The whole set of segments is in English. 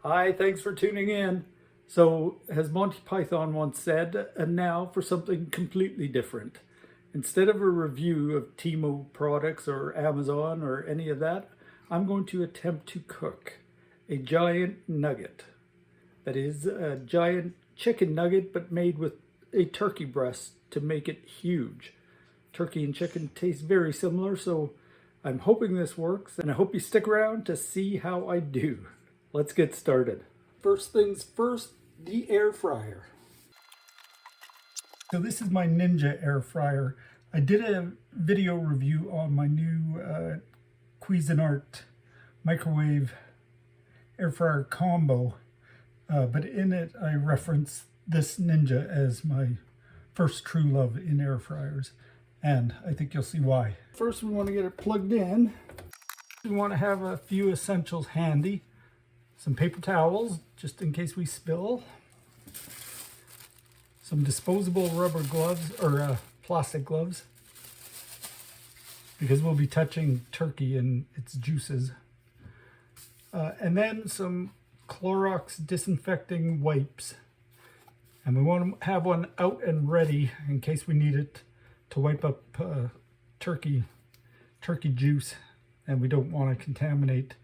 Hi, thanks for tuning in. So, as Monty Python once said, and now for something completely different. Instead of a review of Timo products or Amazon or any of that, I'm going to attempt to cook a giant nugget. That is a giant chicken nugget, but made with a turkey breast to make it huge. Turkey and chicken taste very similar, so I'm hoping this works, and I hope you stick around to see how I do. Let's get started. First things first, the air fryer. So this is my Ninja air fryer. I did a video review on my new Cuisinart microwave air fryer combo, but in it I reference this Ninja as my first true love in air fryers, and I think you'll see why. First, we want to get it plugged in. We want to have a few essentials handy. Some paper towels, just in case we spill. Some disposable rubber gloves, or plastic gloves, because we'll be touching turkey and its juices. And then some Clorox disinfecting wipes. And we want to have one out and ready in case we need it to wipe up turkey juice, and we don't want to contaminate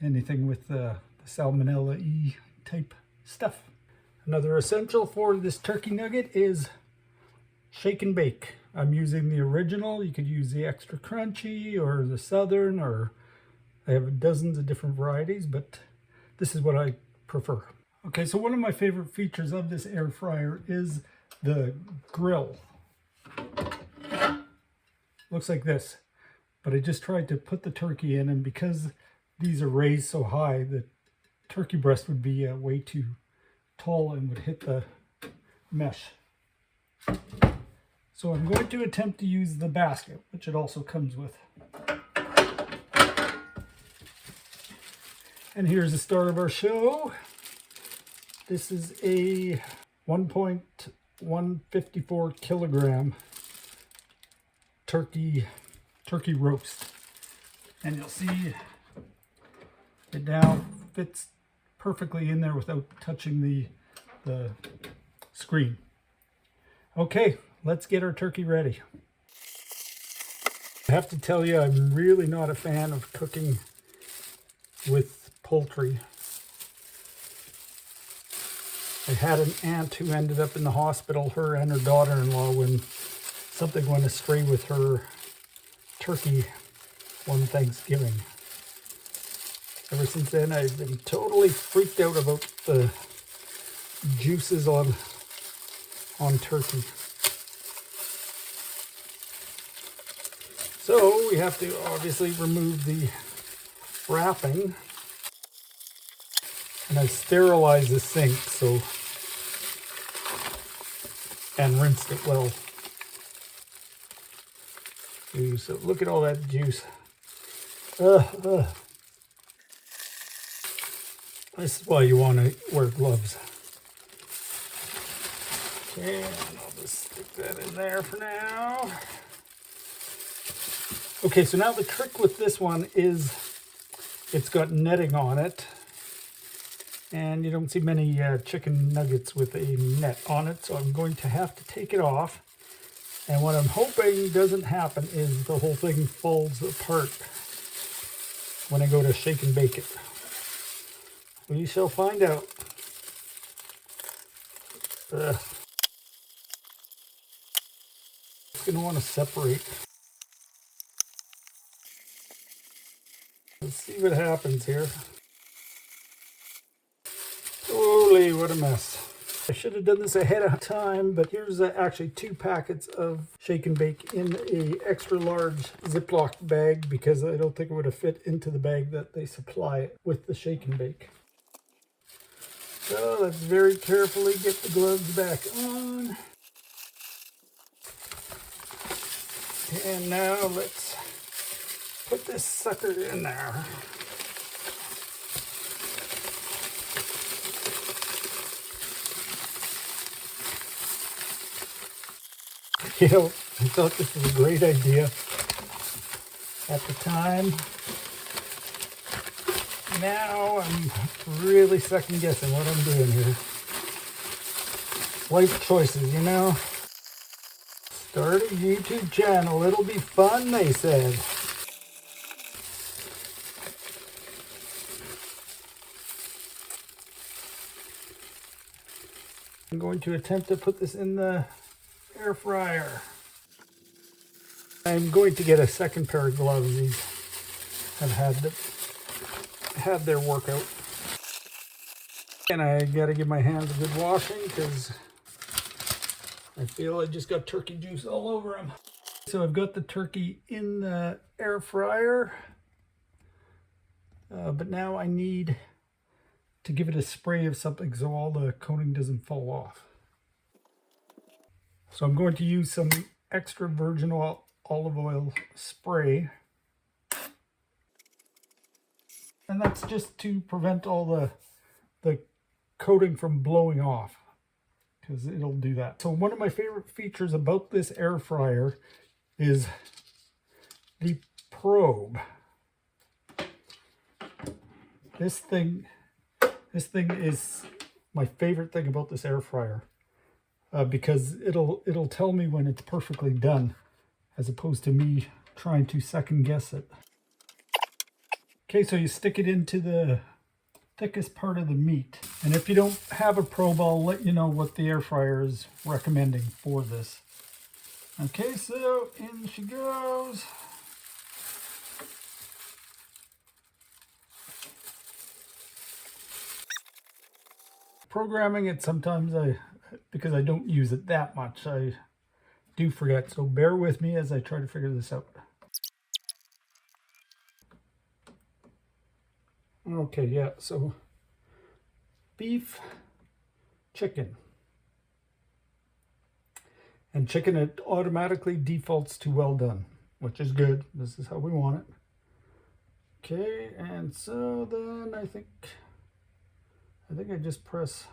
anything with the salmonella-y type stuff. Another essential for this turkey nugget is shake and bake. I'm using the original. You could use the extra crunchy or the southern, or I have dozens of different varieties, but this is what I prefer. Okay, so one of my favorite features of this air fryer is the grill. Looks like this, but I just tried to put the turkey in, and because these are raised so high, the turkey breast would be way too tall and would hit the mesh. So I'm going to attempt to use the basket, which it also comes with. And here's the start of our show. This is a 1.154 kilogram turkey roast, and you'll see it now fits perfectly in there without touching the screen. Okay, let's get our turkey ready. I have to tell you, I'm really not a fan of cooking with poultry. I had an aunt who ended up in the hospital, her and her daughter-in-law, when something went astray with her turkey one Thanksgiving. Ever since then, I've been totally freaked out about the juices on turkey. So we have to obviously remove the wrapping, and I sterilized the sink and rinsed it well. So look at all that juice. This is why you want to wear gloves. Okay, and I'll just stick that in there for now. Okay, so now the trick with this one is it's got netting on it. And you don't see many chicken nuggets with a net on it, so I'm going to have to take it off. And what I'm hoping doesn't happen is the whole thing falls apart when I go to shake and bake it. We shall find out. It's going to want to separate. Let's see what happens here. Holy, what a mess. I should have done this ahead of time, but here's actually 2 packets of shake and bake in a extra large Ziploc bag, because I don't think it would have fit into the bag that they supply with the shake and bake. So let's very carefully get the gloves back on. And now let's put this sucker in there. You know, I thought this was a great idea at the time. Now I'm really second guessing what I'm doing here. Life choices, you know. Start a YouTube channel, it'll be fun, they said. I'm going to attempt to put this in the air fryer. I'm going to get a second pair of gloves. These have had their workout. And I gotta give my hands a good washing because I feel I just got turkey juice all over them. So I've got the turkey in the air fryer, but now I need to give it a spray of something so all the coating doesn't fall off. So I'm going to use some extra virgin olive oil spray. And that's just to prevent all the coating from blowing off, because it'll do that. So one of my favorite features about this air fryer is the probe. This thing is my favorite thing about this air fryer, because it'll tell me when it's perfectly done, as opposed to me trying to second guess it. Okay, so you stick it into the thickest part of the meat. And if you don't have a probe, I'll let you know what the air fryer is recommending for this. Okay, so in she goes. Programming it sometimes, because I don't use it that much, I do forget. So bear with me as I try to figure this out. Okay, yeah, so beef, chicken. And chicken, it automatically defaults to well done, which is good. This is how we want it. Okay, and so then I think I just press.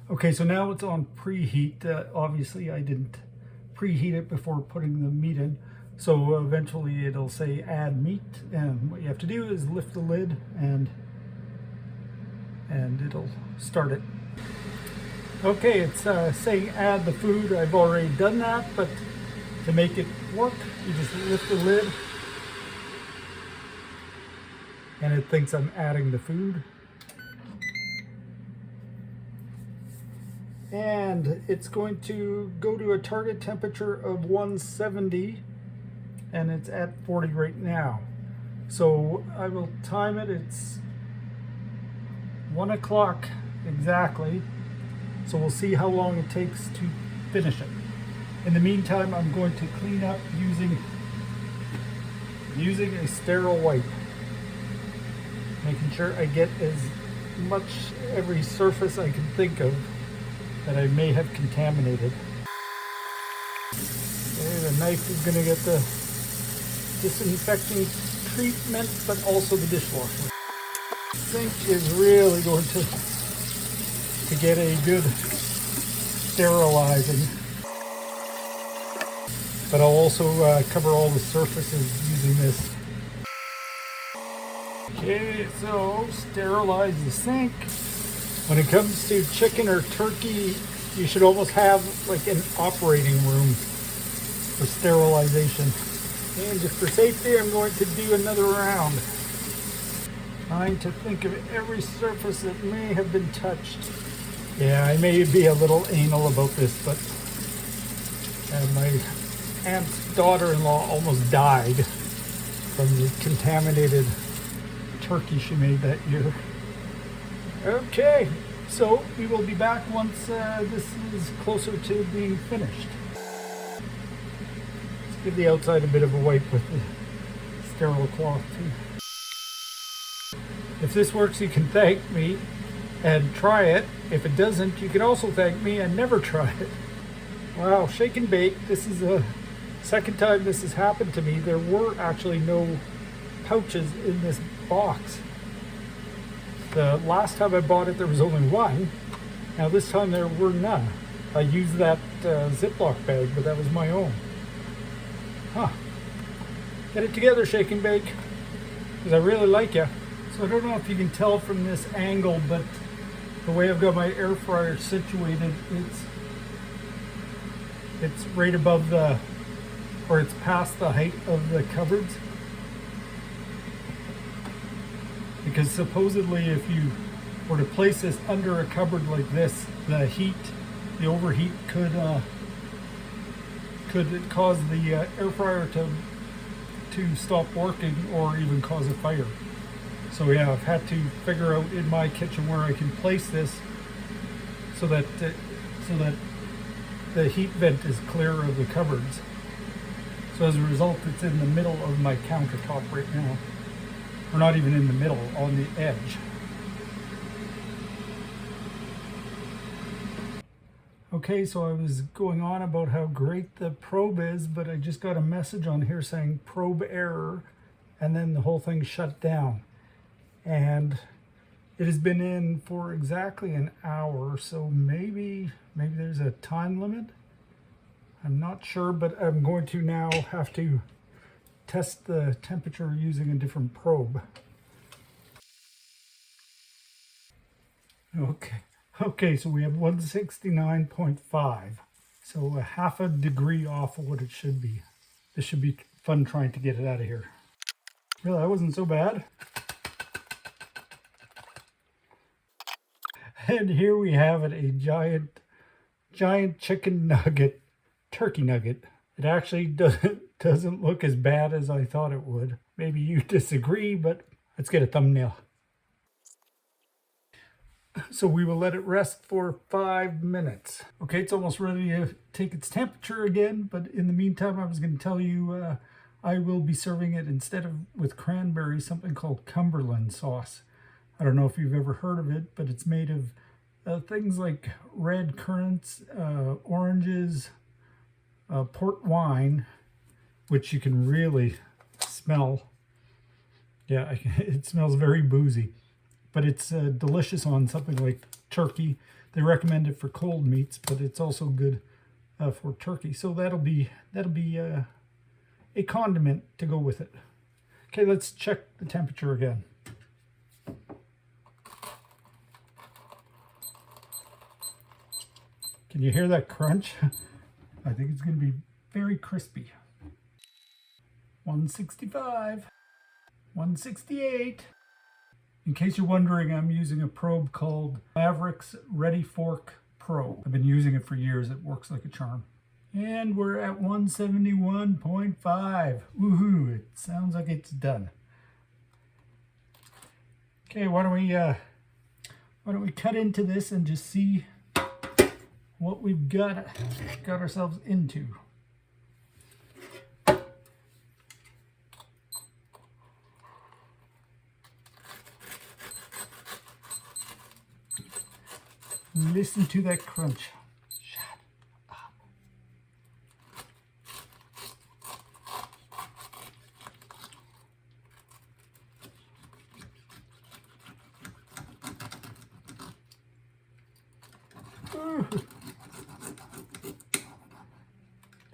Okay, so now it's on preheat. Obviously I didn't preheat it before putting the meat in. So eventually it'll say add meat, and what you have to do is lift the lid and it'll start it. Okay, it's saying add the food. I've already done that, but to make it work, you just lift the lid and it thinks I'm adding the food. And it's going to go to a target temperature of 170, and it's at 40 right now. So I will time it. It's 1 o'clock exactly. So we'll see how long it takes to finish it. In the meantime, I'm going to clean up using a sterile wipe, making sure I get as much every surface I can think of that I may have contaminated. Okay, the knife is going to get the disinfecting treatment, but also the dishwasher. The sink is really going to get a good sterilizing. But I'll also cover all the surfaces using this. Okay, so sterilize the sink. When it comes to chicken or turkey, you should almost have like an operating room for sterilization. And just for safety, I'm going to do another round, trying to think of every surface that may have been touched. Yeah, I may be a little anal about this, but my aunt's daughter-in-law almost died from the contaminated turkey she made that year. Okay, so we will be back once this is closer to being finished. Let's give the outside a bit of a wipe with the sterile cloth too. If this works, you can thank me and try it. If it doesn't, you can also thank me and never try it. Wow, shake and bake. This is the second time this has happened to me. There were actually no pouches in this box. The last time I bought it, there was only one. Now this time there were none. I used that Ziploc bag, but that was my own. Huh. Get it together, shake and bake, because I really like you. So I don't know if you can tell from this angle, but the way I've got my air fryer situated, it's right above or it's past the height of the cupboards. Because supposedly if you were to place this under a cupboard like this, the overheat could cause the air fryer to stop working or even cause a fire. So yeah, I've had to figure out in my kitchen where I can place this so that the heat vent is clear of the cupboards. So as a result, it's in the middle of my countertop right now. Or not even in the middle, on the edge. Okay, so I was going on about how great the probe is, but I just got a message on here saying probe error, and then the whole thing shut down. And it has been in for exactly an hour, so maybe there's a time limit. I'm not sure, but I'm going to now have to test the temperature using a different probe. Okay, so we have 169.5. So a half a degree off of what it should be. This should be fun trying to get it out of here. Really, that wasn't so bad. And here we have it, a giant chicken nugget, turkey nugget. It actually doesn't look as bad as I thought it would. Maybe you disagree, but let's get a thumbnail. So we will let it rest for 5 minutes. Okay, it's almost ready to take its temperature again, but in the meantime, I was going to tell you I will be serving it instead of with cranberry, something called Cumberland sauce. I don't know if you've ever heard of it, but it's made of things like red currants, oranges, port wine, which you can really smell. Yeah, it smells very boozy, but it's delicious on something like turkey. They recommend it for cold meats, but it's also good for turkey. So that'll be a condiment to go with it. Okay, let's check the temperature again. Can you hear that crunch? I think it's going to be very crispy. 165, 168. In case you're wondering, I'm using a probe called Mavericks Ready Fork Pro. I've been using it for years. It works like a charm. And we're at 171.5. Woohoo! It sounds like it's done. Okay, why don't we cut into this and just see what we've got ourselves into. Listen to that crunch. Shut up. Ooh.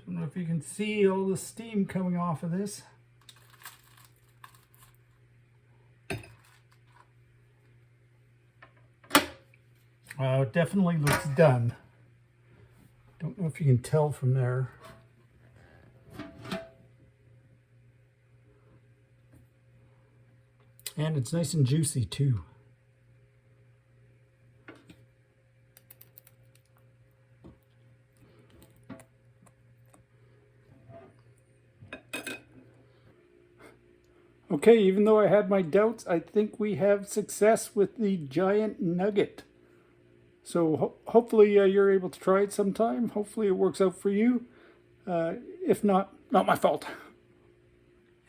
Don't know if you can see all the steam coming off of this. It definitely looks done. Don't know if you can tell from there. And it's nice and juicy too. Okay, even though I had my doubts, I think we have success with the giant nugget. So hopefully you're able to try it sometime. Hopefully it works out for you. If not, not my fault.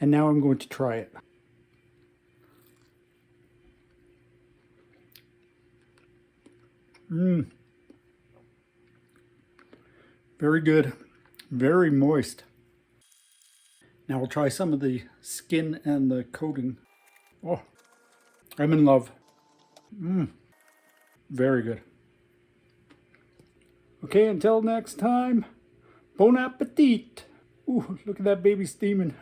And now I'm going to try it. Very good. Very moist. Now we'll try some of the skin and the coating. Oh, I'm in love. Very good. Okay, until next time, bon appetit. Ooh, look at that baby steaming.